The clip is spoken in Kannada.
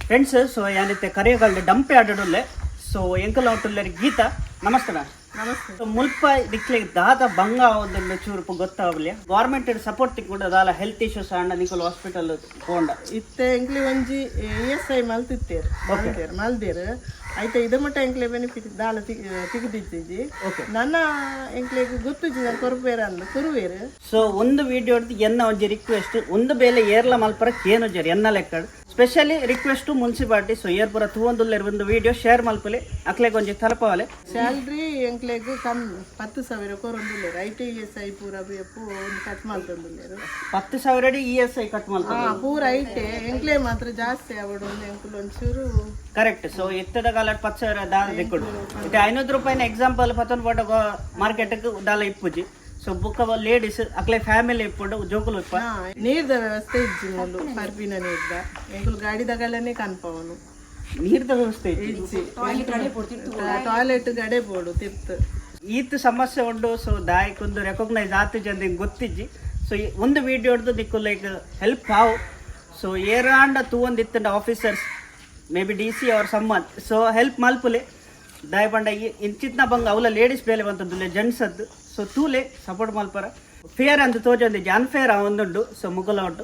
ಫ್ರೆಂಡ್ಸ್ ಸೊ ಯಾನಿತ್ತೆ ಕರೆಯಗಲ್ಡೆ ಡಂಪೆ ಆಡೋಲ್ಲ ಸೊ ಎಂಕಲ್ ಹೊಟ್ಟುಲ್ಲರಿ ಗೀತಾ ನಮಸ್ಕಾರ ನಮಸ್ತೆ. ಮುಲ್ಪ ದಿಕ್ಲಿಗೆ ದಾದ ಭಂಗ ಒಂದು ಚೂರು ಗೊತ್ತಾಗಲಿಲ್ಲ ಗೌರ್ಮೆಂಟ್ ಸಪೋರ್ಟ್ ತಿಕ್ಕೊಂಡು ದಾಲ ಹೆಲ್ತ್ ಇಶ್ಯೂಸ್ ಅಂಡ ನಿಕಲ್ ಹಾಸ್ಪಿಟಲ್ ಹೋಂಡ ಇತ್ತೆ ಎಂಕ್ಲಿ ಒಂಜಿ ESI ಮಲ್ತಿತ್ತೇರು ಮಲ್ದೇರು ಆಯ್ತಾ ಇದ ಮಟ್ಟ ಎಂಕ್ಲೆ ಬೆನಿಫಿಟ್ ದಾಲ ತಿಗದಿದ್ದೀಜಿ ನನ್ನ ಎಂಕ್ಲೆಗ್ ಗೊತ್ತಿಜ್ಜಿ ನಾನು ಕೊರ್ಬೇರ ಅಂದು ಕುರುವೇರು ಸೊ ಒಂದು ವಿಡಿಯೋ ಎನ್ನ ಒಂಜಿ ರಿಕ್ವೆಸ್ಟ್ ಒಂದು ಬೇಲೆ ಏರ್ಲ ಮಲ್ಪರ ಕೇನು ಜರಿ ಎನ್ನ ಲೆಕ್ಕಡ್ ಸ್ಪೆಷಲಿ ರಿಕ್ವೆಸ್ಟ್ ಮುನ್ಸಿಪಾಲಿಟಿ ಸೊ ಏರ್ಪುರ ತೂವೊಂದುಲ್ಲೆರ್ ಒಂದು ವಿಡಿಯೋ ಶೇರ್ ಮಲ್ಪಲೆ ಅಕ್ಲೆಗ್ ಒಂಜಿ ತಲಪವಲೆ ಸ್ಯಾಲ್ರಿ ಎಂಕ್ಲೆಗ್ ಕಮ್ಮಿ 10,000 ಕೊರೊಂದುಲ್ಲೇರು ESI ಪೂರ ಒಂದು ಕಟ್ ಮಾಡ್ತೊಂದುಲ್ಲೇರು 10,000 ESI ಕಟ್ ಮಲ್ಪಲೆ ಪೂರ ಐಟೆ ಎಂಕ್ಲೆ ಮಾತ್ರ ಜಾಸ್ತಿ ಆವಡು ಎಂಕುಲು ಒಂಚೂರು ಕರೆಕ್ಟ್ ಸೊ ಎತ್ತದ ಕಾಲ 10,000 ದಾದ ದಿಕ್ಕುಡು ಇದು 500 ರೂಪಾಯಿನ ಎಕ್ಸಾಂಪಲ್ ಪತ್ತೊಂದು ಪೋಟ ಮಾರ್ಕೆಟ್ಗೆ ದಾಲ ಇಪ್ಪುಜಿ ಸೊ ಬುಕ್ಕ ಲೇಡೀಸ್ ಅಕ್ಲೆ ಫ್ಯಾಮಿಲಿ ಇಪ್ಪುಡು ಜೋಕುಲು ಇಪ್ಪ ನೀರ್ದ ವ್ಯವಸ್ಥೆ ಇಜ್ಜಿ ಮೊದಲು ಪರ್ಪಿನ ನೀರ್ದ ಎಂಕುಲು ಗಾಡಿದಾಗಲೇ ಕನ್ಪವನು ನೀರ್ದ ವ್ಯವಸ್ಥೆ ಇಜ್ಜಿ ಟಾಯ್ಲೆಟ್ ಗಡೆ ಬೋಡು ತಿರ್ತು ಈತ್ ಸಮಸ್ಯೆ ಉಂಡು ಸೊ ದಾಯಕೊಂದು ರೆಕಗ್ನೈಸ್ ಆತು ಜನ ಗೊತ್ತಿಜ್ಜಿ ಸೊ ಒಂದು ವಿಡಿಯೋ ಹಿಡ್ದು ದಿಕ್ಕು ಲೈಕ್ ಹೆಲ್ಪ್ ಹಾವು ಸೊ ಏರಾಂಡ ತೂವೊಂದಿತ್ತಂಡ ಆಫೀಸರ್ಸ್ ಮೇ ಬಿ DC ಅವ್ರ ಸಮ್ಮನ್ ಸೊ ಹೆಲ್ಪ್ ಮಲ್ಪುಲೆ ದಾಯ ಪಂಡ ಇಂಚಿತ್ನ ಬಂಗ ಅವಲ ಲೇಡೀಸ್ ಬೇಲೆ ಬಂತದ್ದುಲೆ ಜೆಂಟ್ಸ್ ಅದ್ದು ಸೊ ತೂಲೆ ಸಪೋರ್ಟ್ ಮಲ್ಪರ ಫೇರ್ ಅಂತ ತೋಜೊಂದಿಜ್ಜಿ ಅನ್ಫೇರ್ ಒಂದುಂಡು ಸೊ ಮುಗುಲ ಉಂಟು